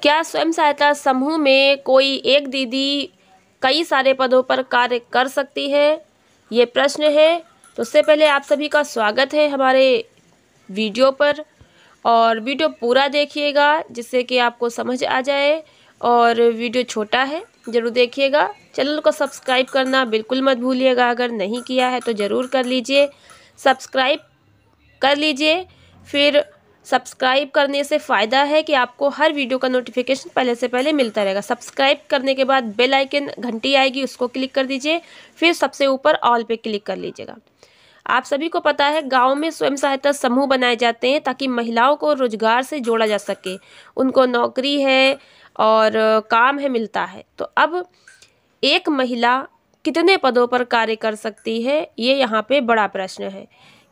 क्या स्वयं सहायता समूह में कोई एक दीदी कई सारे पदों पर कार्य कर सकती है? ये प्रश्न है। तो उससे पहले आप सभी का स्वागत है हमारे वीडियो पर, और वीडियो पूरा देखिएगा जिससे कि आपको समझ आ जाए। और वीडियो छोटा है, ज़रूर देखिएगा। चैनल को सब्सक्राइब करना बिल्कुल मत भूलिएगा, अगर नहीं किया है तो ज़रूर कर लीजिए। सब्सक्राइब कर लीजिए। फिर सब्सक्राइब करने से फ़ायदा है कि आपको हर वीडियो का नोटिफिकेशन पहले से पहले मिलता रहेगा। सब्सक्राइब करने के बाद बेल आइकन घंटी आएगी, उसको क्लिक कर दीजिए। फिर सबसे ऊपर ऑल पे क्लिक कर लीजिएगा। आप सभी को पता है गांव में स्वयं सहायता समूह बनाए जाते हैं ताकि महिलाओं को रोजगार से जोड़ा जा सके, उनको नौकरी है और काम है मिलता है। तो अब एक महिला कितने पदों पर कार्य कर सकती है, ये यहाँ पे बड़ा प्रश्न है।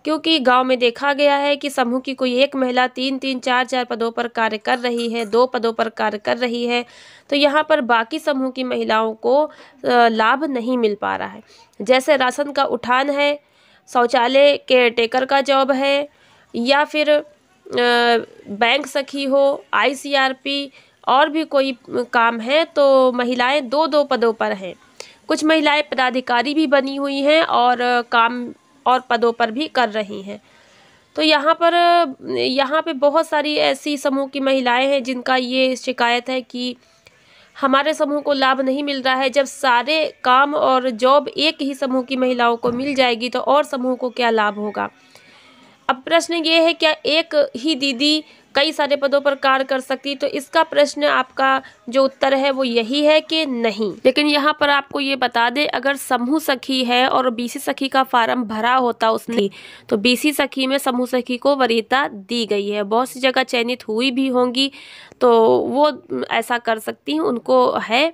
क्योंकि गांव में देखा गया है कि समूह की कोई एक महिला 3-3, 4-4 पदों पर कार्य कर रही है, 2 पदों पर कार्य कर रही है। तो यहाँ पर बाकी समूह की महिलाओं को लाभ नहीं मिल पा रहा है। जैसे राशन का उठान है, शौचालय केयर टेकर का जॉब है, या फिर बैंक सखी हो, ICRP और भी कोई काम है, तो महिलाएं 2-2 पदों पर हैं। कुछ महिलाएं पदाधिकारी भी बनी हुई हैं और काम और पदों पर भी कर रही हैं। तो यहाँ पे बहुत सारी ऐसी समूह की महिलाएं हैं जिनका ये शिकायत है कि हमारे समूह को लाभ नहीं मिल रहा है। जब सारे काम और जॉब एक ही समूह की महिलाओं को मिल जाएगी तो और समूह को क्या लाभ होगा। अब प्रश्न ये है, क्या एक ही दीदी कई सारे पदों पर कार्य कर सकती? तो इसका प्रश्न आपका जो उत्तर है वो यही है कि नहीं। लेकिन यहाँ पर आपको ये बता दें, अगर समूह सखी है और BC सखी का फार्म भरा होता उसने, तो BC सखी में समूह सखी को वरीयता दी गई है। बहुत सी जगह चयनित हुई भी होंगी तो वो ऐसा कर सकती हैं, उनको है।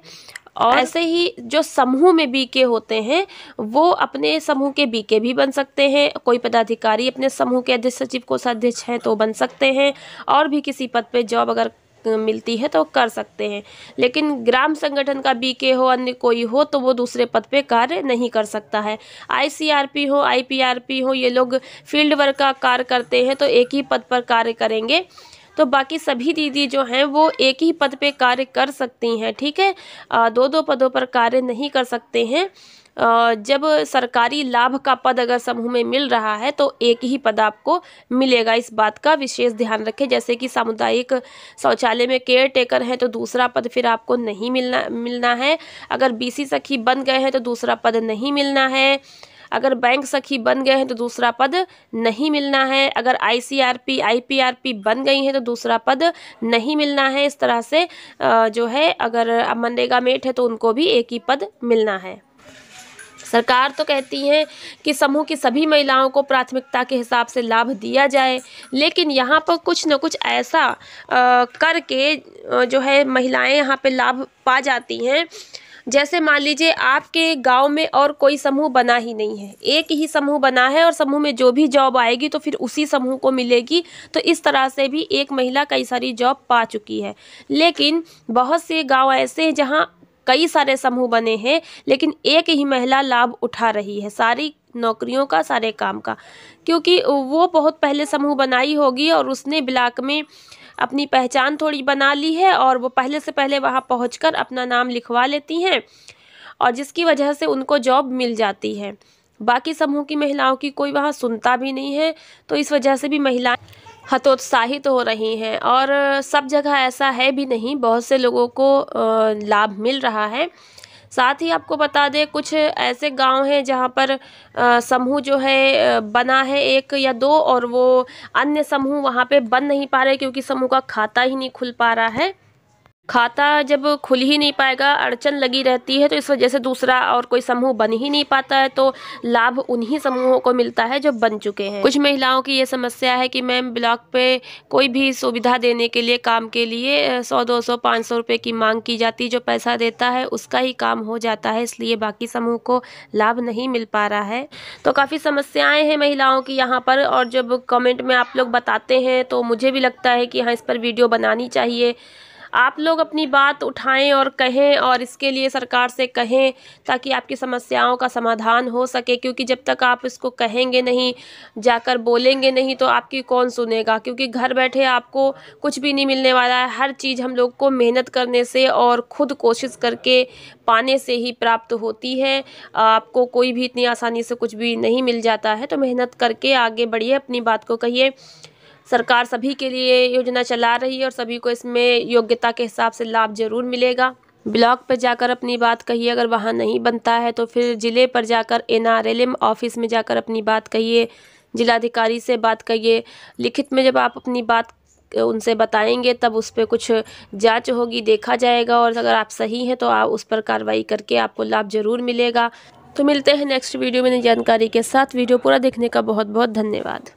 और ऐसे ही जो समूह में बीके होते हैं वो अपने समूह के बीके भी बन सकते हैं। कोई पदाधिकारी अपने समूह के अध्यक्ष सचिव कोषाध्यक्ष हैं तो बन सकते हैं, और भी किसी पद पे जॉब अगर मिलती है तो कर सकते हैं। लेकिन ग्राम संगठन का बीके हो, अन्य कोई हो, तो वो दूसरे पद पे कार्य नहीं कर सकता है। ICRP हो, IPRP हो, ये लोग फील्ड वर्क का कार्य करते हैं तो एक ही पद पर कार्य करेंगे। तो बाकी सभी दीदी जो हैं वो एक ही पद पे कार्य कर सकती हैं, ठीक है। 2-2 पदों पर कार्य नहीं कर सकते हैं। जब सरकारी लाभ का पद अगर समूह में मिल रहा है तो एक ही पद आपको मिलेगा, इस बात का विशेष ध्यान रखें। जैसे कि सामुदायिक शौचालय में केयर टेकर हैं तो दूसरा पद फिर आपको नहीं मिलना है। अगर BC सखी बन गए हैं तो दूसरा पद नहीं मिलना है। अगर बैंक सखी बन गए हैं तो दूसरा पद नहीं मिलना है। अगर ICRP IPRP बन गई हैं तो दूसरा पद नहीं मिलना है। इस तरह से जो है, अगर मनरेगा मेट है तो उनको भी एक ही पद मिलना है। सरकार तो कहती है कि समूह की सभी महिलाओं को प्राथमिकता के हिसाब से लाभ दिया जाए, लेकिन यहाँ पर कुछ न कुछ ऐसा करके जो है महिलाएं यहाँ पे लाभ पा जाती हैं। जैसे मान लीजिए आपके गांव में और कोई समूह बना ही नहीं है, एक ही समूह बना है और समूह में जो भी जॉब आएगी तो फिर उसी समूह को मिलेगी। तो इस तरह से भी एक महिला कई सारी जॉब पा चुकी है। लेकिन बहुत से गांव ऐसे हैं जहां कई सारे समूह बने हैं लेकिन एक ही महिला लाभ उठा रही है सारी नौकरियों का, सारे काम का, क्योंकि वो बहुत पहले समूह बनाई होगी और उसने ब्लॉक में अपनी पहचान थोड़ी बना ली है और वो पहले से पहले वहाँ पहुँचकर अपना नाम लिखवा लेती हैं, और जिसकी वजह से उनको जॉब मिल जाती है। बाकी समूह की महिलाओं की कोई वहाँ सुनता भी नहीं है, तो इस वजह से भी महिलाएं हतोत्साहित हो रही हैं। और सब जगह ऐसा है भी नहीं, बहुत से लोगों को लाभ मिल रहा है। साथ ही आपको बता दें, कुछ ऐसे गांव हैं जहां पर समूह जो है बना है 1 या 2, और वो अन्य समूह वहां पे बन नहीं पा रहे क्योंकि समूह का खाता ही नहीं खुल पा रहा है। खाता जब खुल ही नहीं पाएगा, अड़चन लगी रहती है, तो इस वजह से दूसरा और कोई समूह बन ही नहीं पाता है, तो लाभ उन्हीं समूहों को मिलता है जो बन चुके हैं। कुछ महिलाओं की ये समस्या है कि मैम ब्लॉक पे कोई भी सुविधा देने के लिए, काम के लिए 100-200 500 रुपये की मांग की जाती, जो पैसा देता है उसका ही काम हो जाता है, इसलिए बाकी समूह को लाभ नहीं मिल पा रहा है। तो काफ़ी समस्याएँ हैं महिलाओं की यहाँ पर, और जब कमेंट में आप लोग बताते हैं तो मुझे भी लगता है कि हाँ, इस पर वीडियो बनानी चाहिए। आप लोग अपनी बात उठाएं और कहें, और इसके लिए सरकार से कहें ताकि आपकी समस्याओं का समाधान हो सके। क्योंकि जब तक आप इसको कहेंगे नहीं, जाकर बोलेंगे नहीं, तो आपकी कौन सुनेगा। क्योंकि घर बैठे आपको कुछ भी नहीं मिलने वाला है। हर चीज़ हम लोग को मेहनत करने से और खुद कोशिश करके पाने से ही प्राप्त होती है। आपको कोई भी इतनी आसानी से कुछ भी नहीं मिल जाता है। तो मेहनत करके आगे बढ़िए, अपनी बात को कहिए। सरकार सभी के लिए योजना चला रही है और सभी को इसमें योग्यता के हिसाब से लाभ जरूर मिलेगा। ब्लॉक पर जाकर अपनी बात कहिए, अगर वहाँ नहीं बनता है तो फिर ज़िले पर जाकर NRLM ऑफिस में जाकर अपनी बात कहिए, जिलाधिकारी से बात कहिए। लिखित में जब आप अपनी बात उनसे बताएंगे तब उस पर कुछ जांच होगी, देखा जाएगा, और अगर आप सही हैं तो आप उस पर कार्रवाई करके आपको लाभ जरूर मिलेगा। तो मिलते हैं नेक्स्ट वीडियो में नई जानकारी के साथ। वीडियो पूरा देखने का बहुत बहुत धन्यवाद।